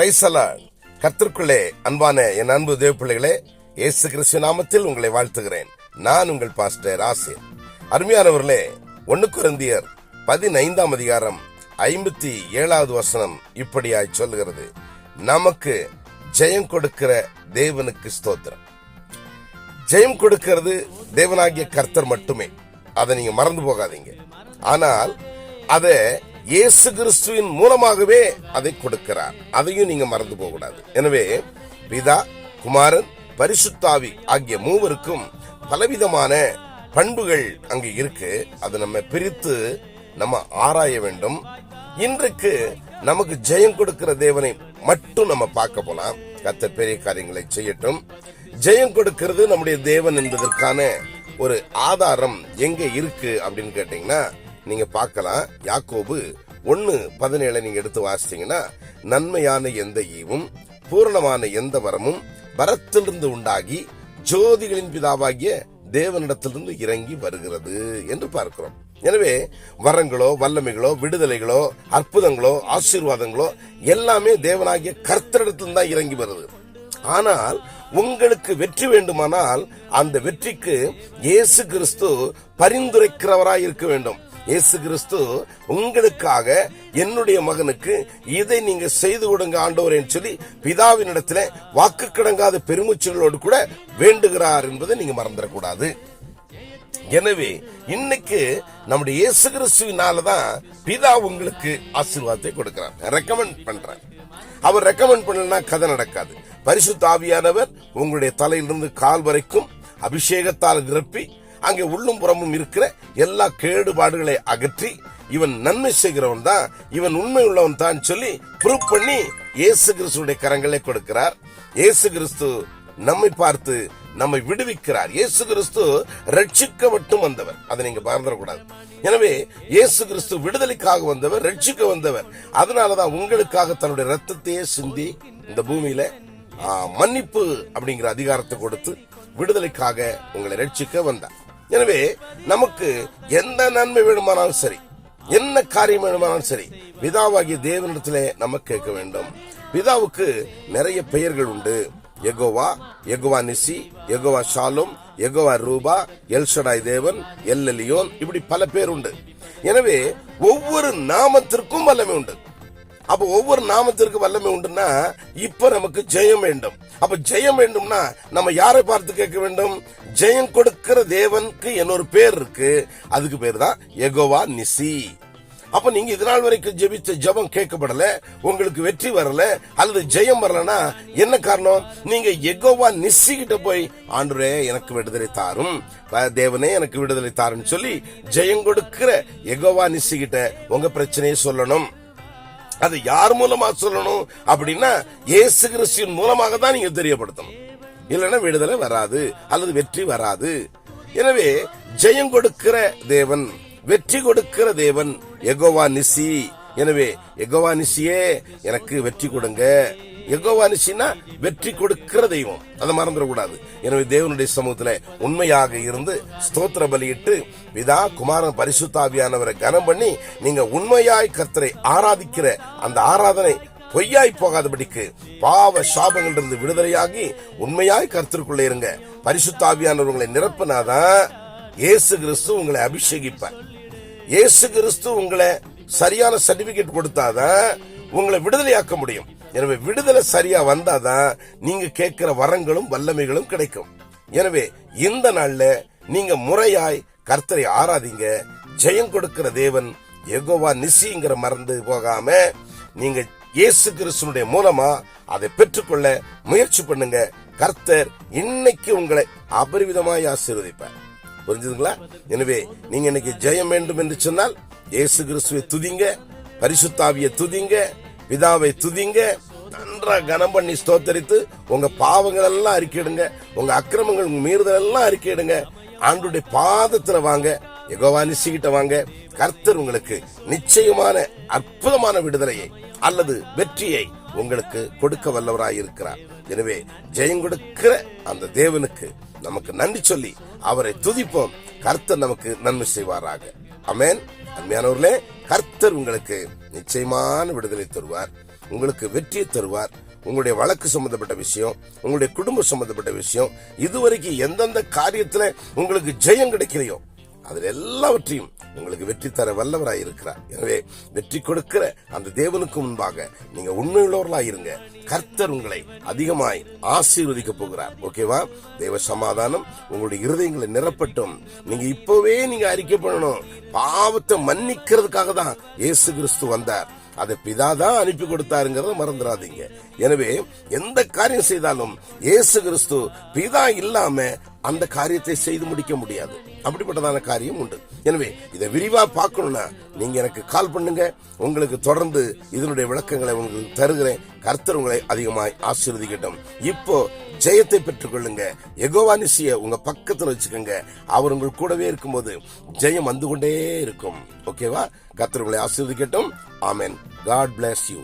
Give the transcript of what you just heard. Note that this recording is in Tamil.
Praise the Lord. கர்த்தருக்குள்ளே அன்பான என் அன்பு தேவ பிள்ளைகளே, இயேசு கிறிஸ்து நாமத்தில் உங்களை வாழ்த்துகிறேன். நான் உங்கள் பாஸ்டர் ஆசீர். அருமையானவர்களே, 1 கொரிந்தியர் 15ஆம் அதிகாரம் 57வது வசனம் இப்படியாய் சொல்லுகிறது: நமக்கு ஜெயம் கொடுக்கிற தேவனுக்கு ஸ்தோத்திரம். ஜெயம் கொடுக்கிறது தேவனாகிய கர்த்தர் மட்டுமே. அதை நீங்க மறந்து போகாதீங்க. ஆனால் அதை இயேசு கிறிஸ்துவின் மூலமாகவே அதை கொடுக்கிறார். அதையும் நீங்க மறந்து போக கூடாது. எனவே பிதா, குமாரன், பரிசுத்தாவி ஆகிய மூவருக்கும் பலவிதமான பண்புகள் அங்கு இருக்கு. அதை நம்ம பிரித்து நம்ம ஆராய வேண்டும். இன்றைக்கு நமக்கு ஜெயம் கொடுக்கிற தேவனை மட்டும் நம்ம பார்க்க போலாம். கர்த்தர் பெரிய காரியங்களை செய்யட்டும். ஜெயம் கொடுக்கிறது நம்முடைய தேவன் என்பதற்கான ஒரு ஆதாரம் எங்க இருக்கு அப்படின்னு கேட்டீங்கன்னா, நீங்க பார்க்கலாம். யாக்கோபு 1:17 நீங்க எடுத்து வாசித்தீங்கன்னா, நன்மையான எந்த ஈவும் பூரணமான எந்த வரமும் வரத்திலிருந்து உண்டாகி ஜோதிகளின் பிதாவாகிய தேவனிடத்திலிருந்து இறங்கி வருகிறது என்று பார்க்கிறோம். எனவே வரங்களோ, வல்லமைகளோ, விடுதலைகளோ, அற்புதங்களோ, ஆசீர்வாதங்களோ எல்லாமே தேவனாகிய கர்த்தரிடத்தில் தான் இறங்கி வருது. ஆனால் உங்களுக்கு வெற்றி வேண்டுமானால் அந்த வெற்றிக்கு இயேசு கிறிஸ்து பரிந்துரைக்கிறவராய் இருக்க வேண்டும். இயேசு கிறிஸ்து உங்களுக்காக, என்னுடைய மகனுக்கு இதை நீங்க செய்து கொடுங்க ஆண்டவரேன்னு சொல்லி பிதாவின் இடத்துல வாக்கு கிடங்காத பெருமூச்சுகளோடு கூட வேண்டுகிறார் என்பதை நீங்க மறந்துடக்கூடாது. எனவே இன்னைக்கு நம்முடைய இயேசு கிறிஸ்துவினாலதான் பிதா உங்களுக்கு ஆசீர்வாதத்தை கொடுக்கிறார். ரெக்கமெண்ட் பண்றேன். அவர் ரெக்கமெண்ட் பண்ணலன்னா கதை நடக்காது. பரிசுத்த ஆவியானவர் உங்களுடைய தலையிலிருந்து கால் வரைக்கும் அபிஷேகத்தால் நிரப்பி அங்கே உள்ளும் புறமும் இருக்கிற எல்லா கேடுபாடுகளை அகற்றி, இவன் நன்மை செய்கிறவன் தான், இவன் உண்மை உள்ளவன் தான் சொல்லி ப்ரூவ் பண்ணி இயேசு கிறிஸ்துடைய கரங்களை கொடுக்கிறார். இயேசு கிறிஸ்து நம்மை பார்த்து நம்மை விடுவிக்கிறார். இயேசு கிறிஸ்து ரட்சிக்க மட்டும் வந்தவர். அதை நீங்க மறந்துடக்கூடாது. எனவே இயேசு கிறிஸ்து விடுதலைக்காக வந்தவர், ரட்சிக்க வந்தவர். அதனாலதான் உங்களுக்காக தன்னுடைய ரத்தத்தையே சிந்தி இந்த பூமியில மன்னிப்பு அப்படிங்கிற அதிகாரத்தை கொடுத்து விடுதலைக்காக உங்களை ரட்சிக்க வந்தார். எனவே நமக்கு எந்த நன்மை வேணுமானாலும் சரி, என்ன காரியம் வேணுமானாலும் சரி, பிதாவாகிய தேவனிடத்திலே நம்ம கேட்க வேண்டும். பிதாவுக்கு நிறைய பெயர்கள் உண்டு. யெகோவா, யெகோவா நிசி, யெகோவா ஷாலும், யெகோவா ரூபா, எல்ஷடாய் தேவன், எல் எலியோன், இப்படி பல பேர் உண்டு. எனவே ஒவ்வொரு நாமத்திற்கும் வல்லமை உண்டு. அப்ப ஒவ்வொரு நாமத்திற்கு வல்லமை உண்டுன்னா, இப்ப நமக்கு ஜெயம் வேண்டும். அப்ப ஜெயம் வேண்டும்னா நம்ம யாரை பார்த்து கேட்க வேண்டும்? ஜெயம் கொடுக்கிற தேவனுக்கு இன்னொரு பேர் இருக்கு. அதுக்கு பேர் தான் யெகோவா நிசி. அப்ப நீங்க இதனால் வரைக்கும் ஜெபிச்ச ஜெபம் கேட்கப்படல, உங்களுக்கு வெற்றி வரல, அல்லது ஜெயம் வரலன்னா என்ன காரணம்? நீங்க யெகோவா நிசி கிட்ட போய், ஆண்டவரே எனக்கு விடுதலை தாரும், தேவனே எனக்கு விடுதலை தாருன்னு சொல்லி ஜெயம் கொடுக்கிற யெகோவா நிசி கிட்ட உங்க பிரச்சனையை சொல்லணும். அது யார் மூலமா சொல்லணும் அப்படின்னா, இயேசு கிறிஸ்துவின் மூலமாக தான் நீங்க தெரியப்படுத்தணும். இல்லைன்னா விடுதலை வராது, அல்லது வெற்றி வராது. எனவே ஜெயம் கொடுக்கிற தேவன், வெற்றி கொடுக்கிற தேவன் யெகோவா நிசி. எனவே யெகோவா நிசியே எனக்கு வெற்றி கொடுங்க. யெகோவா நிசினா வெற்றி கொடுக்கிற தெய்வம். அதை மறந்துடக்கூடாது. எனவே தேவனுடைய சமூகத்துல உண்மையாக இருந்து ஸ்தோத்திர பலியிட்டு பிதா, குமாரன், பரிசுத்தாவியானவரை கனம் பண்ணி நீங்க உண்மையாய் கர்த்தரை ஆராதிக்கிற அந்த ஆராதனை பொய்யாய் போகாதபடிக்கு பாவ சாபங்கள் இருந்து விடுதலையாகி உண்மையாய் கர்த்தருக்குள்ள இருங்க. பரிசுத்தாவியானவர் உங்களை நிரப்பினாதான் இயேசு கிறிஸ்து உங்களை அபிஷேகிப்பார். இயேசு கிறிஸ்து உங்களை சரியான சர்டிபிகேட் கொடுத்தாதான் உங்களை விடுதலையாக்க முடியும். எனவே விடுதலை சரியா வந்தாதான் நீங்க கேட்கிற வரங்களும் வல்லமைகளும் கிடைக்கும். எனவே இந்த நாள்ல நீங்க முறையாய் கர்த்தரை ஆராதிங்க. ஜெயம் கொடுக்கிற தேவன் யெகோவா நிசிங்கிற மறந்து போகாம நீங்க இயேசு கிறிஸ்துவினுடைய மூலமா அதை பெற்றுக்கொள்ள முயற்சி பண்ணுங்க. கர்த்தர் இன்னைக்கு உங்களை அபரிவிதமாய் ஆசீர்வதிப்பார். புரிஞ்சுதுங்களா? எனவே நீங்க இன்னைக்கு ஜெயம் வேண்டும் என்று சொன்னால் இயேசு கிறிஸ்துவை துதிங்க, பரிசுத்தாவியை துதிங்க, பிதாவை துதிங்க. நன்றாக கனம் பண்ணி ஸ்தோத்தரித்து உங்க பாவங்கள் எல்லாம் அறிக்கையிடுங்க, உங்க அக்கிரமங்கள், உங்க மீறுதல் எல்லாம் அறிக்கையிடுங்க. ஆண்டவருடைய பாதத்துல வாங்க, யெகோவா நிசிகிட்ட வாங்க. கர்த்தர் உங்களுக்கு நிச்சயமான அற்புதமான விடுதலையை அல்லது வெற்றியை உங்களுக்கு கொடுக்க வல்லவராய் இருக்கிறார். எனவே ஜெயம் கொடுக்கிற அந்த தேவனுக்கு நமக்கு நன்றி சொல்லி அவரை துதிப்போம். கர்த்தர் நமக்கு நன்மை செய்வாராக. ஆமென். அன்மையானவர்களே, கர்த்தர் உங்களுக்கு நிச்சயமான விடுதலை தருவார். உங்களுக்கு வெற்றியை தருவார். உங்களுடைய வழக்கு சம்பந்தப்பட்ட விஷயம், உங்களுடைய குடும்ப சம்பந்தப்பட்ட விஷயம், இதுவரைக்கும் எந்தெந்த காரியத்துல உங்களுக்கு ஜெயம் கிடைக்கலையோ அதில் எல்லாவற்றையும் உங்களுக்கு வெற்றி தர வல்லவராய் இருக்கிறார். எனவே வெற்றி கொடுக்கிற அந்த தேவனுக்கு முன்பாக நீங்க உண்மையுள்ளவர்களாய் இருங்க. கர்த்தர் உங்களை அதிகமாய் ஆசீர்வதிக்க போகிறார். ஓகேவா? தேவ சமாதானம் உங்களுடைய இருதயங்களை நிரப்பட்டும். நீங்க இப்பவே நீங்க அறிக்கை பண்ணணும். பாவத்தை மன்னிக்கிறதுக்காக தான் இயேசு கிறிஸ்து வந்தார். அதை பிதாதான் அனுப்பி கொடுத்தாருங்கிறத மறந்துடாதீங்க. எனவே எந்த காரியம் செய்தாலும் இயேசு கிறிஸ்து பிதா இல்லாம அந்த காரியத்தை செய்து முடிக்க முடியாது. அப்படிப்பட்டதான காரியம் உண்டு. எனவே இதை விரிவா பார்க்கணும்னா நீங்க எனக்கு கால் பண்ணுங்க. உங்களுக்கு தொடர்ந்து இதனுடைய விளக்கங்களை உங்களுக்கு தருகிறேன். கர்த்தர் உங்களை அதிகமாய் ஆசீர்வதிக்கட்டும். இப்போ ஜெயத்தை பெற்றுக் கொள்ளுங்க. யெகோவா நிசிய உங்க பக்கத்துல வச்சுக்கோங்க. அவர் உங்கள் கூடவே இருக்கும்போது ஜெயம் வந்து கொண்டே இருக்கும். ஓகேவா? கர்த்தர் உங்களை ஆசீர்வதிக்கட்டும். ஆமென். God bless you.